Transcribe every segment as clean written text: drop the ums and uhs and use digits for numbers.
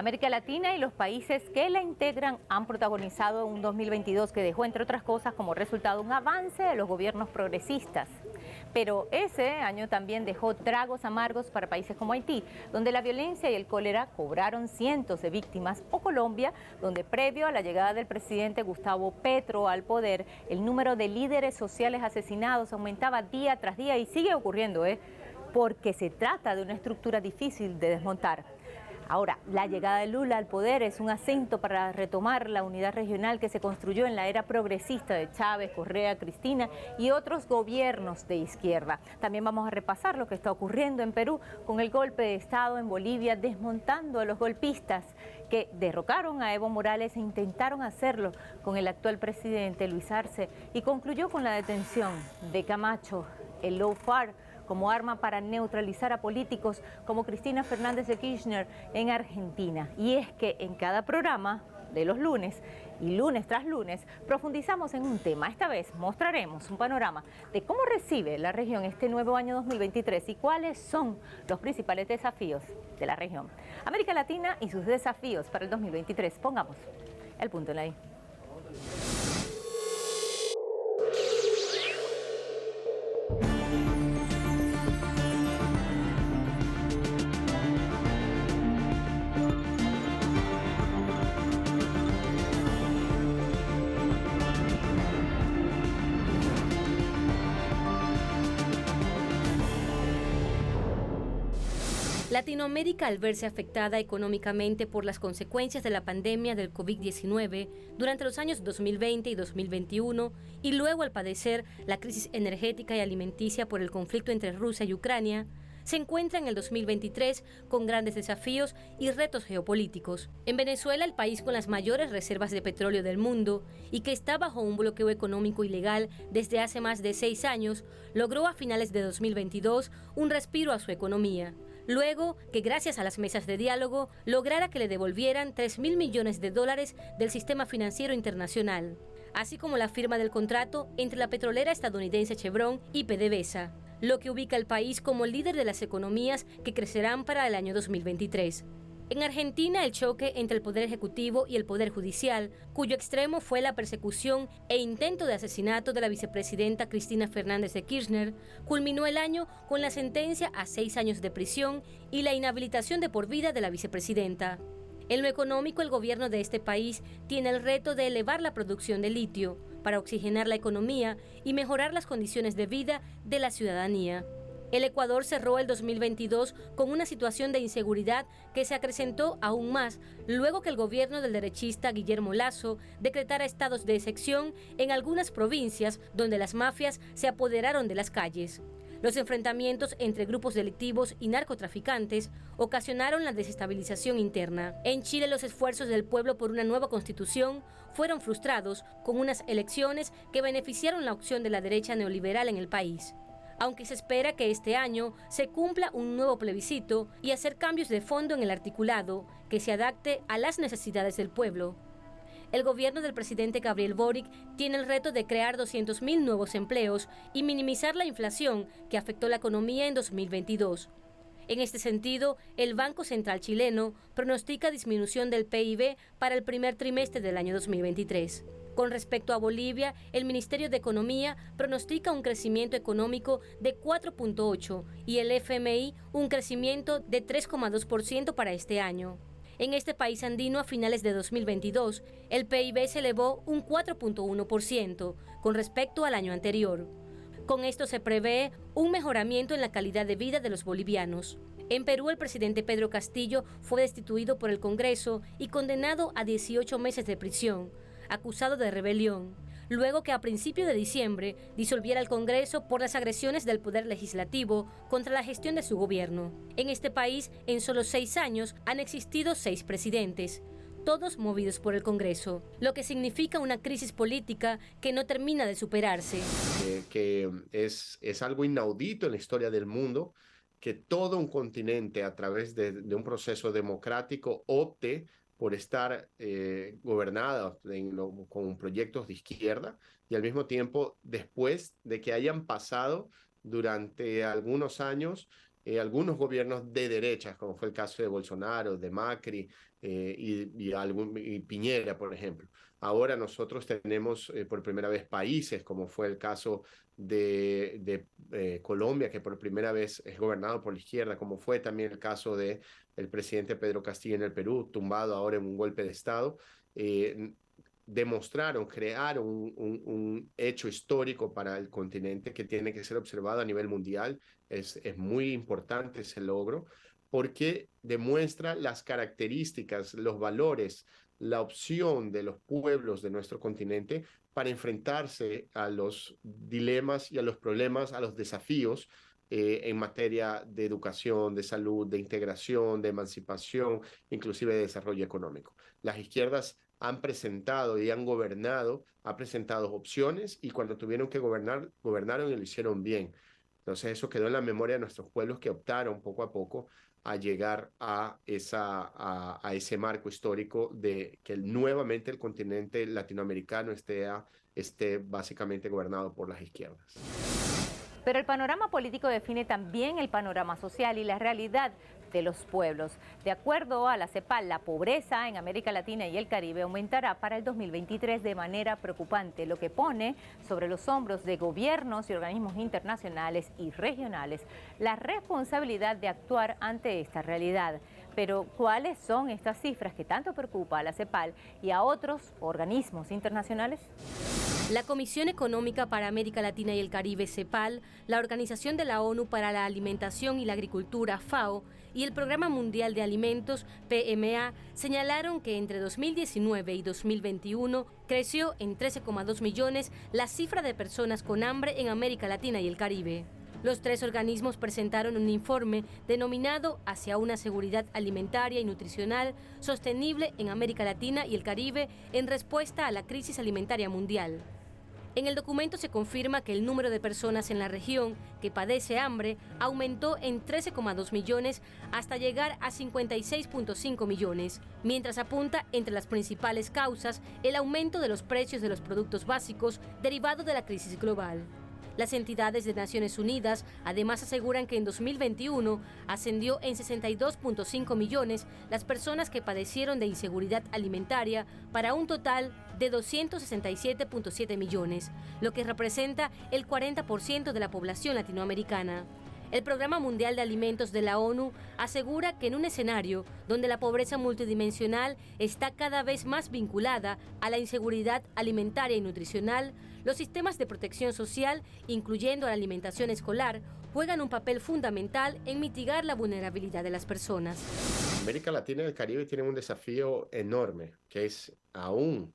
América Latina y los países que la integran han protagonizado un 2022 que dejó, entre otras cosas, como resultado un avance de los gobiernos progresistas. Pero ese año también dejó tragos amargos para países como Haití, donde la violencia y el cólera cobraron cientos de víctimas, o Colombia, donde previo a la llegada del presidente Gustavo Petro al poder, el número de líderes sociales asesinados aumentaba día tras día y sigue ocurriendo, porque se trata de una estructura difícil de desmontar. Ahora, la llegada de Lula al poder es un acento para retomar la unidad regional que se construyó en la era progresista de Chávez, Correa, Cristina y otros gobiernos de izquierda. También vamos a repasar lo que está ocurriendo en Perú con el golpe de Estado en Bolivia, desmontando a los golpistas que derrocaron a Evo Morales e intentaron hacerlo con el actual presidente Luis Arce, y concluyó con la detención de Camacho, el lawfare, como arma para neutralizar a políticos como Cristina Fernández de Kirchner en Argentina. Y es que en cada programa de los lunes y lunes tras lunes profundizamos en un tema. Esta vez mostraremos un panorama de cómo recibe la región este nuevo año 2023 y cuáles son los principales desafíos de la región. América Latina y sus desafíos para el 2023. Pongamos el punto en la I. Latinoamérica, al verse afectada económicamente por las consecuencias de la pandemia del COVID-19 durante los años 2020 y 2021 y luego al padecer la crisis energética y alimenticia por el conflicto entre Rusia y Ucrania, se encuentra en el 2023 con grandes desafíos y retos geopolíticos. En Venezuela, el país con las mayores reservas de petróleo del mundo y que está bajo un bloqueo económico ilegal desde hace más de 6 años, logró a finales de 2022 un respiro a su economía, luego que gracias a las mesas de diálogo lograra que le devolvieran $3.000 millones del sistema financiero internacional, así como la firma del contrato entre la petrolera estadounidense Chevron y PDVSA, lo que ubica al país como líder de las economías que crecerán para el año 2023. En Argentina, el choque entre el Poder Ejecutivo y el Poder Judicial, cuyo extremo fue la persecución e intento de asesinato de la vicepresidenta Cristina Fernández de Kirchner, culminó el año con la sentencia a 6 años de prisión y la inhabilitación de por vida de la vicepresidenta. En lo económico, el gobierno de este país tiene el reto de elevar la producción de litio para oxigenar la economía y mejorar las condiciones de vida de la ciudadanía. El Ecuador cerró el 2022 con una situación de inseguridad que se acrecentó aún más luego que el gobierno del derechista Guillermo Lasso decretara estados de excepción en algunas provincias donde las mafias se apoderaron de las calles. Los enfrentamientos entre grupos delictivos y narcotraficantes ocasionaron la desestabilización interna. En Chile, los esfuerzos del pueblo por una nueva constitución fueron frustrados con unas elecciones que beneficiaron la opción de la derecha neoliberal en el país, aunque se espera que este año se cumpla un nuevo plebiscito y hacer cambios de fondo en el articulado que se adapte a las necesidades del pueblo. El gobierno del presidente Gabriel Boric tiene el reto de crear 200.000 nuevos empleos y minimizar la inflación que afectó la economía en 2022. En este sentido, el Banco Central chileno pronostica disminución del PIB para el primer trimestre del año 2023. Con respecto a Bolivia, el Ministerio de Economía pronostica un crecimiento económico de 4.8% y el FMI un crecimiento de 3.2% para este año. En este país andino, a finales de 2022, el PIB se elevó un 4.1% con respecto al año anterior. Con esto se prevé un mejoramiento en la calidad de vida de los bolivianos. En Perú, el presidente Pedro Castillo fue destituido por el Congreso y condenado a 18 meses de prisión, acusado de rebelión, luego que a principios de diciembre disolviera el Congreso por las agresiones del Poder Legislativo contra la gestión de su gobierno. En este país, en solo 6 años, han existido 6 presidentes, todos movidos por el Congreso, lo que significa una crisis política que no termina de superarse. Que es algo inaudito en la historia del mundo, que todo un continente a través de un proceso democrático opte por estar gobernada con proyectos de izquierda y al mismo tiempo después de que hayan pasado durante algunos años algunos gobiernos de derechas, como fue el caso de Bolsonaro, de Macri y Piñera, por ejemplo. Ahora nosotros tenemos por primera vez países, como fue el caso de Colombia, que por primera vez es gobernado por la izquierda, como fue también el caso del presidente Pedro Castillo en el Perú, tumbado ahora en un golpe de Estado. Demostraron, crearon un hecho histórico para el continente que tiene que ser observado a nivel mundial. Es muy importante ese logro porque demuestra las características, los valores, la opción de los pueblos de nuestro continente para enfrentarse a los dilemas y a los problemas, a los desafíos en materia de educación, de salud, de integración, de emancipación, inclusive de desarrollo económico. Las izquierdas han presentado y han gobernado, ha presentado opciones y cuando tuvieron que gobernar, gobernaron y lo hicieron bien. Entonces eso quedó en la memoria de nuestros pueblos que optaron poco a poco a llegar a ese marco histórico de que nuevamente el continente latinoamericano esté básicamente gobernado por las izquierdas. Pero el panorama político define también el panorama social y la realidad de los pueblos. De acuerdo a la CEPAL, la pobreza en América Latina y el Caribe aumentará para el 2023 de manera preocupante, lo que pone sobre los hombros de gobiernos y organismos internacionales y regionales la responsabilidad de actuar ante esta realidad. Pero, ¿cuáles son estas cifras que tanto preocupa a la CEPAL y a otros organismos internacionales? La Comisión Económica para América Latina y el Caribe, CEPAL, la Organización de la ONU para la Alimentación y la Agricultura, FAO, y el Programa Mundial de Alimentos, PMA, señalaron que entre 2019 y 2021 creció en 13,2 millones la cifra de personas con hambre en América Latina y el Caribe. Los tres organismos presentaron un informe denominado Hacia una seguridad alimentaria y nutricional sostenible en América Latina y el Caribe en respuesta a la crisis alimentaria mundial. En el documento se confirma que el número de personas en la región que padece hambre aumentó en 13,2 millones hasta llegar a 56,5 millones, mientras apunta entre las principales causas el aumento de los precios de los productos básicos derivado de la crisis global. Las entidades de Naciones Unidas además aseguran que en 2021 ascendió en 62,5 millones las personas que padecieron de inseguridad alimentaria para un total de 267,7 millones, lo que representa el 40% de la población latinoamericana. El Programa Mundial de Alimentos de la ONU asegura que en un escenario donde la pobreza multidimensional está cada vez más vinculada a la inseguridad alimentaria y nutricional, los sistemas de protección social, incluyendo la alimentación escolar, juegan un papel fundamental en mitigar la vulnerabilidad de las personas. América Latina y el Caribe tienen un desafío enorme, que es aún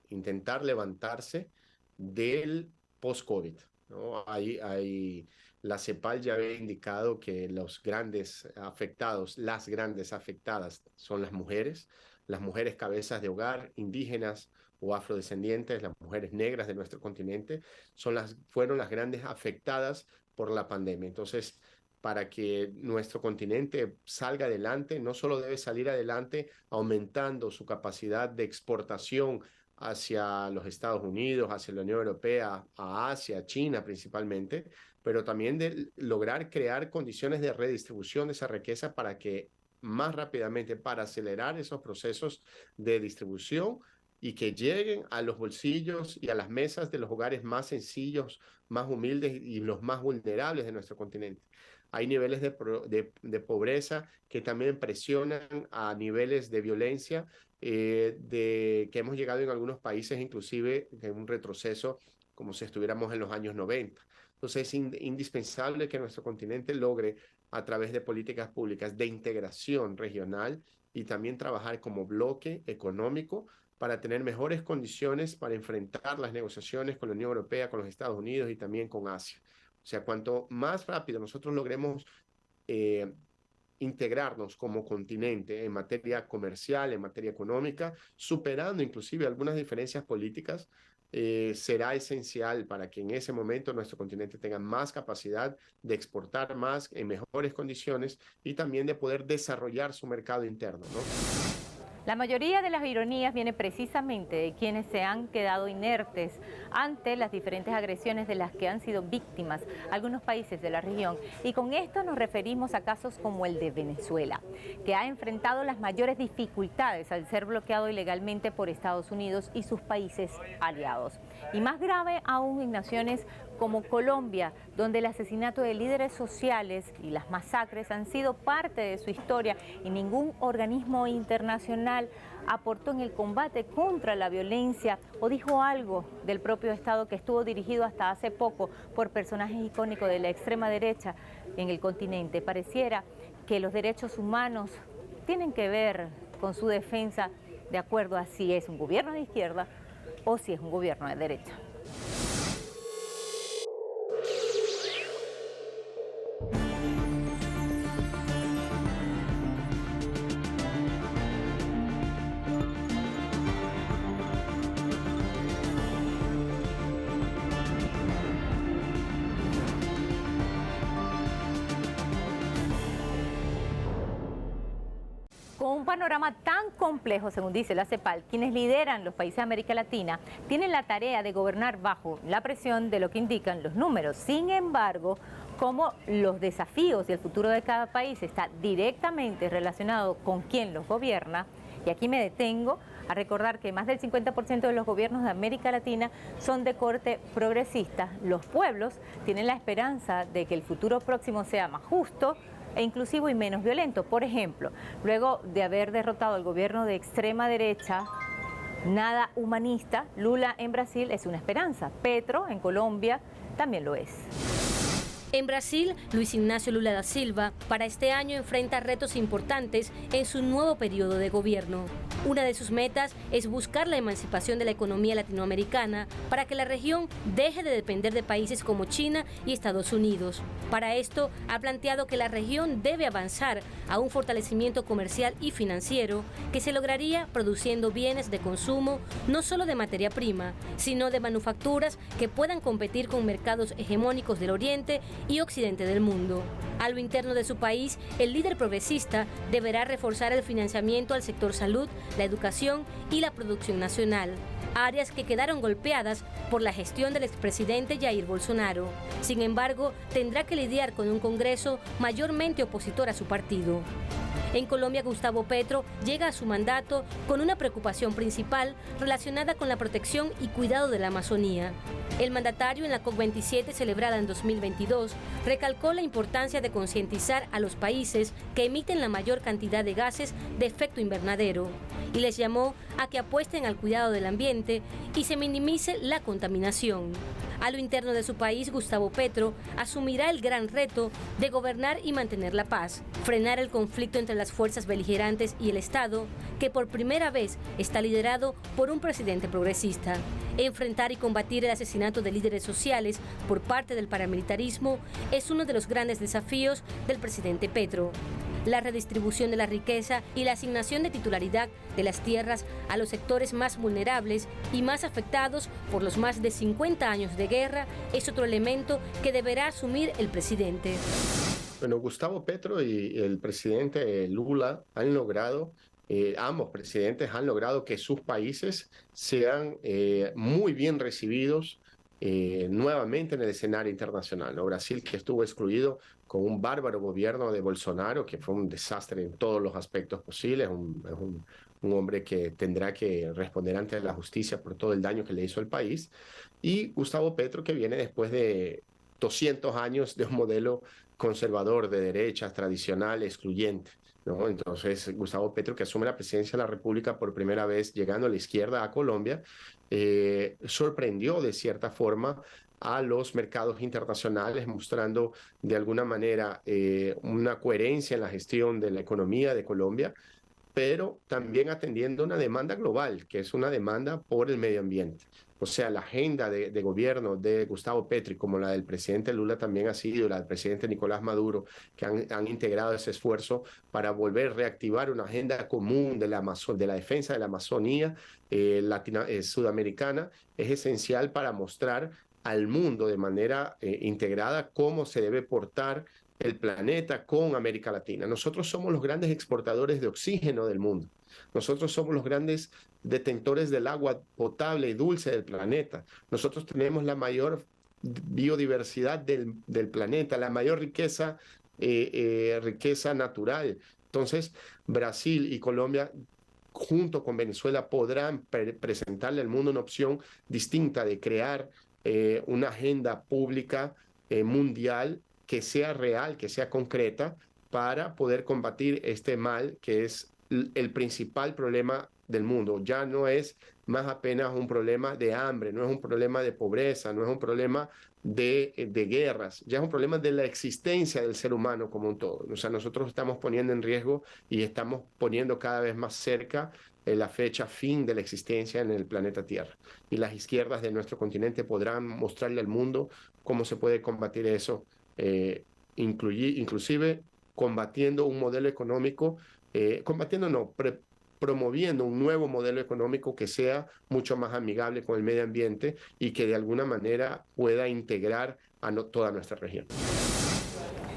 intentar levantarse del post-COVID, ¿no? La CEPAL ya había indicado que los grandes afectados, las grandes afectadas son las mujeres cabezas de hogar, indígenas o afrodescendientes, las mujeres negras de nuestro continente, fueron las grandes afectadas por la pandemia. Entonces, para que nuestro continente salga adelante, no solo debe salir adelante aumentando su capacidad de exportación hacia los Estados Unidos, hacia la Unión Europea, a Asia, China principalmente, pero también de lograr crear condiciones de redistribución de esa riqueza para que más rápidamente, para acelerar esos procesos de distribución y que lleguen a los bolsillos y a las mesas de los hogares más sencillos, más humildes y los más vulnerables de nuestro continente. Hay niveles de pobreza que también presionan a niveles de violencia que hemos llegado en algunos países, inclusive en un retroceso como si estuviéramos en los años 90. Entonces es indispensable que nuestro continente logre, a través de políticas públicas de integración regional y también trabajar como bloque económico para tener mejores condiciones para enfrentar las negociaciones con la Unión Europea, con los Estados Unidos y también con Asia. O sea, cuanto más rápido nosotros logremos integrarnos como continente en materia comercial, en materia económica, superando inclusive algunas diferencias políticas, será esencial para que en ese momento nuestro continente tenga más capacidad de exportar más en mejores condiciones y también de poder desarrollar su mercado interno, ¿no? La mayoría de las ironías viene precisamente de quienes se han quedado inertes ante las diferentes agresiones de las que han sido víctimas algunos países de la región. Y con esto nos referimos a casos como el de Venezuela, que ha enfrentado las mayores dificultades al ser bloqueado ilegalmente por Estados Unidos y sus países aliados. Y más grave aún en naciones como Colombia, donde el asesinato de líderes sociales y las masacres han sido parte de su historia y ningún organismo internacional aportó en el combate contra la violencia o dijo algo del propio Estado, que estuvo dirigido hasta hace poco por personajes icónicos de la extrema derecha en el continente. Pareciera que los derechos humanos tienen que ver con su defensa de acuerdo a si es un gobierno de izquierda o si es un gobierno de derecha. Con un panorama tan complejo, según dice la CEPAL, quienes lideran los países de América Latina tienen la tarea de gobernar bajo la presión de lo que indican los números. Sin embargo, como los desafíos y el futuro de cada país está directamente relacionado con quién los gobierna, y aquí me detengo a recordar que más del 50% de los gobiernos de América Latina son de corte progresista, los pueblos tienen la esperanza de que el futuro próximo sea más justo e inclusivo y menos violento. Por ejemplo, luego de haber derrotado al gobierno de extrema derecha, nada humanista, Lula en Brasil es una esperanza. Petro en Colombia también lo es. En Brasil, Luis Ignacio Lula da Silva para este año enfrenta retos importantes en su nuevo periodo de gobierno. Una de sus metas es buscar la emancipación de la economía latinoamericana para que la región deje de depender de países como China y Estados Unidos. Para esto, ha planteado que la región debe avanzar a un fortalecimiento comercial y financiero que se lograría produciendo bienes de consumo no solo de materia prima, sino de manufacturas que puedan competir con mercados hegemónicos del Oriente y Occidente del mundo. A lo interno de su país, el líder progresista deberá reforzar el financiamiento al sector salud, la educación y la producción nacional, áreas que quedaron golpeadas por la gestión del expresidente Jair Bolsonaro. Sin embargo, tendrá que lidiar con un Congreso mayormente opositor a su partido. En Colombia, Gustavo Petro llega a su mandato con una preocupación principal relacionada con la protección y cuidado de la Amazonía. El mandatario en la COP27 celebrada en 2022 recalcó la importancia de concientizar a los países que emiten la mayor cantidad de gases de efecto invernadero y les llamó a que apuesten al cuidado del ambiente y se minimice la contaminación. A lo interno de su país, Gustavo Petro asumirá el gran reto de gobernar y mantener la paz, frenar el conflicto entre las fuerzas beligerantes y el Estado, que por primera vez está liderado por un presidente progresista, enfrentar y combatir el asesinato de líderes sociales por parte del paramilitarismo es uno de los grandes desafíos del presidente Petro. La redistribución de la riqueza y la asignación de titularidad de las tierras a los sectores más vulnerables y más afectados por los más de 50 años de guerra es otro elemento que deberá asumir el presidente. Bueno, Gustavo Petro y el presidente Lula han logrado, ambos presidentes han logrado que sus países sean muy bien recibidos nuevamente en el escenario internacional, ¿no? Brasil, que estuvo excluido con un bárbaro gobierno de Bolsonaro, que fue un desastre en todos los aspectos posibles, un hombre que tendrá que responder ante la justicia por todo el daño que le hizo al país, y Gustavo Petro, que viene después de 200 años de un modelo conservador, de derechas, tradicional, excluyente, ¿no? Entonces, Gustavo Petro, que asume la presidencia de la República por primera vez llegando a la izquierda a Colombia, sorprendió de cierta forma a los mercados internacionales, mostrando de alguna manera una coherencia en la gestión de la economía de Colombia, pero también atendiendo una demanda global, que es una demanda por el medio ambiente. O sea, la agenda de gobierno de Gustavo Petro, como la del presidente Lula también ha sido, la del presidente Nicolás Maduro, que han integrado ese esfuerzo para volver a reactivar una agenda común de la defensa de la Amazonía sudamericana, es esencial para mostrar al mundo de manera integrada cómo se debe portar el planeta con América Latina. Nosotros somos los grandes exportadores de oxígeno del mundo. Nosotros somos los grandes detentores del agua potable y dulce del planeta. Nosotros tenemos la mayor biodiversidad del planeta, la mayor riqueza natural. Entonces, Brasil y Colombia, junto con Venezuela, podrán presentarle al mundo una opción distinta de crear una agenda pública mundial que sea real, que sea concreta, para poder combatir este mal que es el principal problema del mundo. Ya no es más apenas un problema de hambre, no es un problema de pobreza, no es un problema de guerras, ya es un problema de la existencia del ser humano como un todo. O sea, nosotros estamos poniendo en riesgo y estamos poniendo cada vez más cerca la fecha fin de la existencia en el planeta Tierra. Y las izquierdas de nuestro continente podrán mostrarle al mundo cómo se puede combatir eso, inclusive combatiendo un modelo económico, promoviendo un nuevo modelo económico que sea mucho más amigable con el medio ambiente y que de alguna manera pueda integrar a toda nuestra región.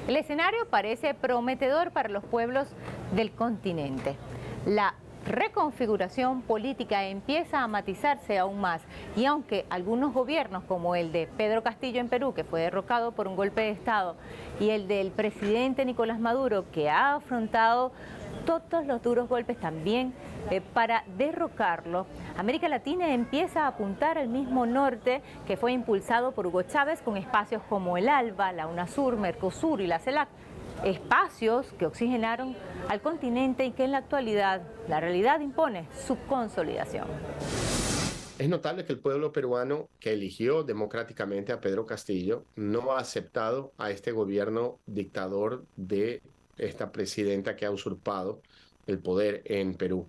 El escenario parece prometedor para los pueblos del continente. La reconfiguración política empieza a matizarse aún más, y aunque algunos gobiernos, como el de Pedro Castillo en Perú, que fue derrocado por un golpe de Estado, y el del presidente Nicolás Maduro, que ha afrontado todos los duros golpes también para derrocarlo, América Latina empieza a apuntar al mismo norte que fue impulsado por Hugo Chávez, con espacios como el ALBA, la UNASUR, Mercosur y la CELAC, espacios que oxigenaron al continente y que en la actualidad la realidad impone su consolidación. Es notable que el pueblo peruano, que eligió democráticamente a Pedro Castillo, no ha aceptado a este gobierno dictador de esta presidenta que ha usurpado el poder en Perú.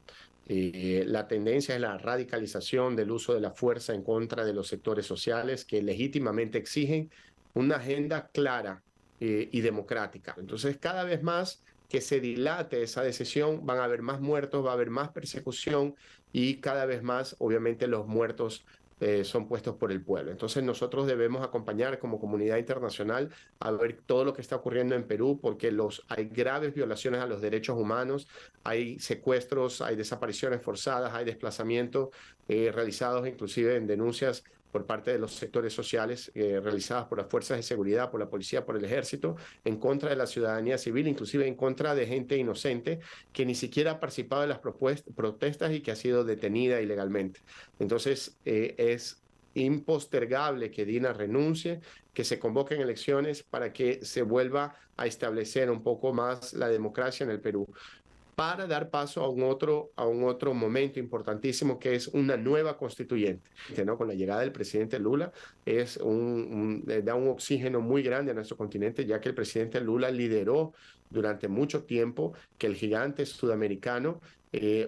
La tendencia es la radicalización del uso de la fuerza en contra de los sectores sociales que legítimamente exigen una agenda clara y democrática. Entonces, cada vez más que se dilate esa decisión, van a haber más muertos, va a haber más persecución y cada vez más, obviamente, los muertos son puestos por el pueblo. Entonces nosotros debemos acompañar como comunidad internacional a ver todo lo que está ocurriendo en Perú, porque hay graves violaciones a los derechos humanos, hay secuestros, hay desapariciones forzadas, hay desplazamientos realizados inclusive en denuncias por parte de los sectores sociales realizadas por las fuerzas de seguridad, por la policía, por el ejército, en contra de la ciudadanía civil, inclusive en contra de gente inocente que ni siquiera ha participado en las protestas y que ha sido detenida ilegalmente. Entonces, es impostergable que Dina renuncie, que se convoquen elecciones para que se vuelva a establecer un poco más la democracia en el Perú, para dar paso a un otro momento importantísimo, que es una nueva constituyente, ¿no? Con la llegada del presidente Lula da un oxígeno muy grande a nuestro continente, ya que el presidente Lula lideró durante mucho tiempo que el gigante sudamericano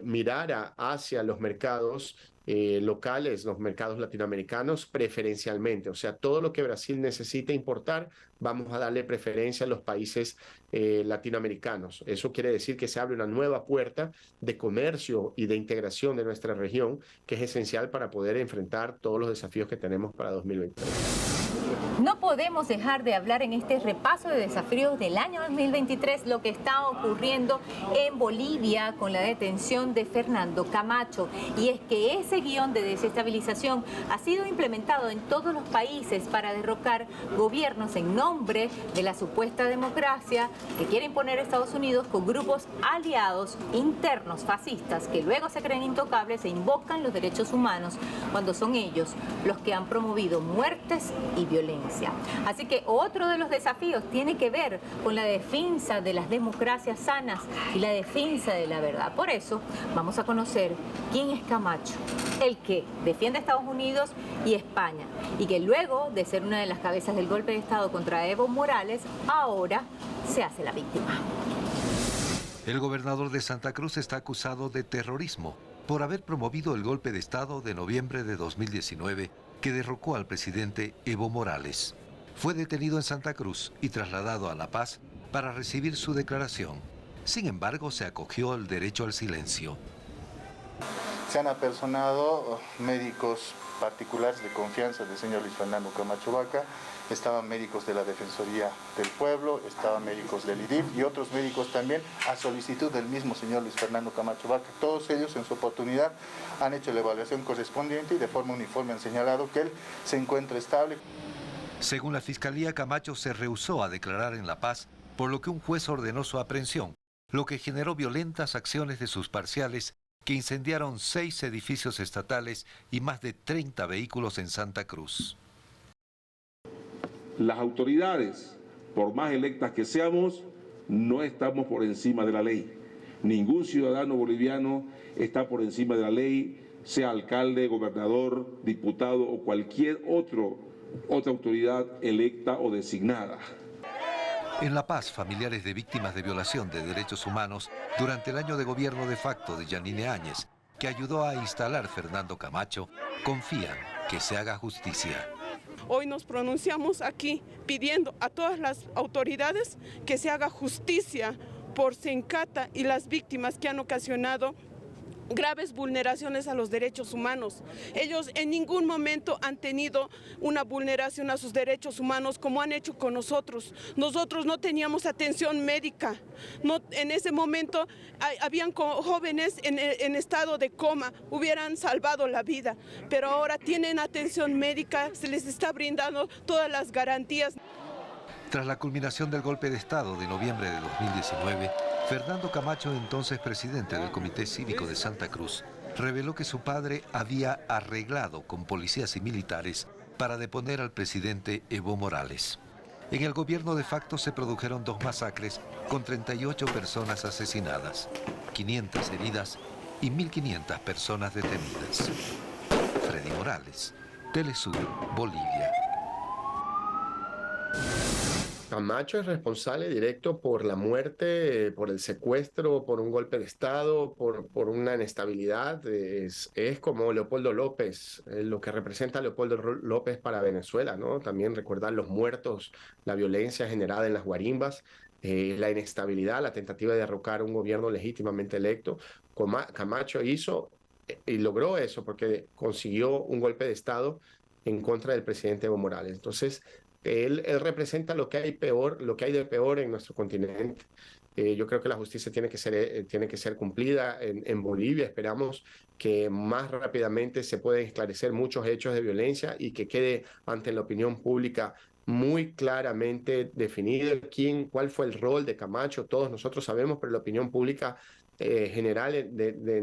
mirara hacia los mercados locales, los mercados latinoamericanos preferencialmente. O sea, todo lo que Brasil necesita importar, vamos a darle preferencia a los países latinoamericanos. Eso quiere decir que se abre una nueva puerta de comercio y de integración de nuestra región, que es esencial para poder enfrentar todos los desafíos que tenemos para 2023. No podemos dejar de hablar en este repaso de desafíos del año 2023 lo que está ocurriendo en Bolivia con la detención de Fernando Camacho. Y es que ese guión de desestabilización ha sido implementado en todos los países para derrocar gobiernos en nombre de la supuesta democracia que quiere imponer Estados Unidos, con grupos aliados internos fascistas que luego se creen intocables e invocan los derechos humanos cuando son ellos los que han promovido muertes y violencia. Así que otro de los desafíos tiene que ver con la defensa de las democracias sanas y la defensa de la verdad. Por eso vamos a conocer quién es Camacho, el que defiende a Estados Unidos y España, y que luego de ser una de las cabezas del golpe de Estado contra Evo Morales, ahora se hace la víctima. El gobernador de Santa Cruz está acusado de terrorismo por haber promovido el golpe de Estado de noviembre de 2019 que derrocó al presidente Evo Morales. Fue detenido en Santa Cruz y trasladado a La Paz para recibir su declaración. Sin embargo, se acogió al derecho al silencio. Se han apersonado médicos particulares de confianza del señor Luis Fernando Camacho Vaca, estaban médicos de la Defensoría del Pueblo, estaban médicos del IDIF y otros médicos también a solicitud del mismo señor Luis Fernando Camacho Vaca. Todos ellos en su oportunidad han hecho la evaluación correspondiente y de forma uniforme han señalado que él se encuentra estable. Según la Fiscalía, Camacho se rehusó a declarar en La Paz, por lo que un juez ordenó su aprehensión, lo que generó violentas acciones de sus parciales que incendiaron 6 edificios estatales y más de 30 vehículos en Santa Cruz. Las autoridades, por más electas que seamos, no estamos por encima de la ley. Ningún ciudadano boliviano está por encima de la ley, sea alcalde, gobernador, diputado o cualquier otra autoridad electa o designada. En La Paz, familiares de víctimas de violación de derechos humanos durante el año de gobierno de facto de Yanine Áñez, que ayudó a instalar Fernando Camacho, confían que se haga justicia. Hoy nos pronunciamos aquí pidiendo a todas las autoridades que se haga justicia por Sencata y las víctimas que han ocasionado graves vulneraciones a los derechos humanos. Ellos en ningún momento han tenido una vulneración a sus derechos humanos como han hecho con nosotros. Nosotros no teníamos atención médica. No, en ese momento habían jóvenes en estado de coma, hubieran salvado la vida, pero ahora tienen atención médica, se les está brindando todas las garantías. Tras la culminación del golpe de Estado de noviembre de 2019, Fernando Camacho, entonces presidente del Comité Cívico de Santa Cruz, reveló que su padre había arreglado con policías y militares para deponer al presidente Evo Morales. En el gobierno de facto se produjeron 2 masacres con 38 personas asesinadas, 500 heridas y 1.500 personas detenidas. Freddy Morales, Telesur, Bolivia. Camacho es responsable directo por la muerte, por el secuestro, por un golpe de Estado, por una inestabilidad. Es como Leopoldo López, lo que representa Leopoldo López para Venezuela, ¿no? También recordar los muertos, la violencia generada en las guarimbas, la inestabilidad, la tentativa de derrocar un gobierno legítimamente electo. Camacho hizo y logró eso porque consiguió un golpe de Estado en contra del presidente Evo Morales. Entonces, él representa lo que hay de peor en nuestro continente. Yo creo que la justicia tiene que ser cumplida en Bolivia. Esperamos que más rápidamente se puedan esclarecer muchos hechos de violencia y que quede ante la opinión pública muy claramente definido cuál fue el rol de Camacho. Todos nosotros sabemos, pero la opinión pública general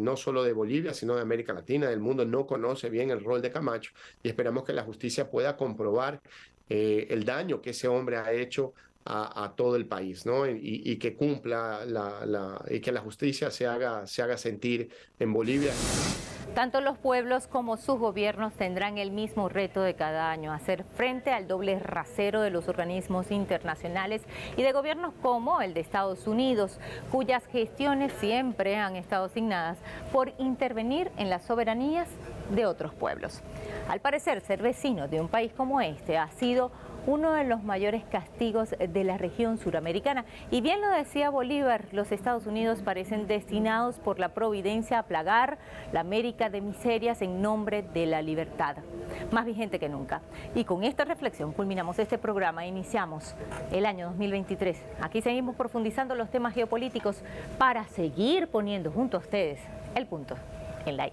no solo de Bolivia, sino de América Latina, del mundo, no conoce bien el rol de Camacho y esperamos que la justicia pueda comprobar el daño que ese hombre ha hecho a todo el país, ¿no? Y que cumpla y que la justicia se haga sentir en Bolivia. Tanto los pueblos como sus gobiernos tendrán el mismo reto de cada año, hacer frente al doble rasero de los organismos internacionales y de gobiernos como el de Estados Unidos, cuyas gestiones siempre han estado asignadas por intervenir en las soberanías de otros pueblos. Al parecer, ser vecino de un país como este ha sido uno de los mayores castigos de la región suramericana. Y bien lo decía Bolívar, los Estados Unidos parecen destinados por la providencia a plagar la América de miserias en nombre de la libertad. Más vigente que nunca. Y con esta reflexión culminamos este programa e iniciamos el año 2023. Aquí seguimos profundizando los temas geopolíticos para seguir poniendo junto a ustedes el punto en la I.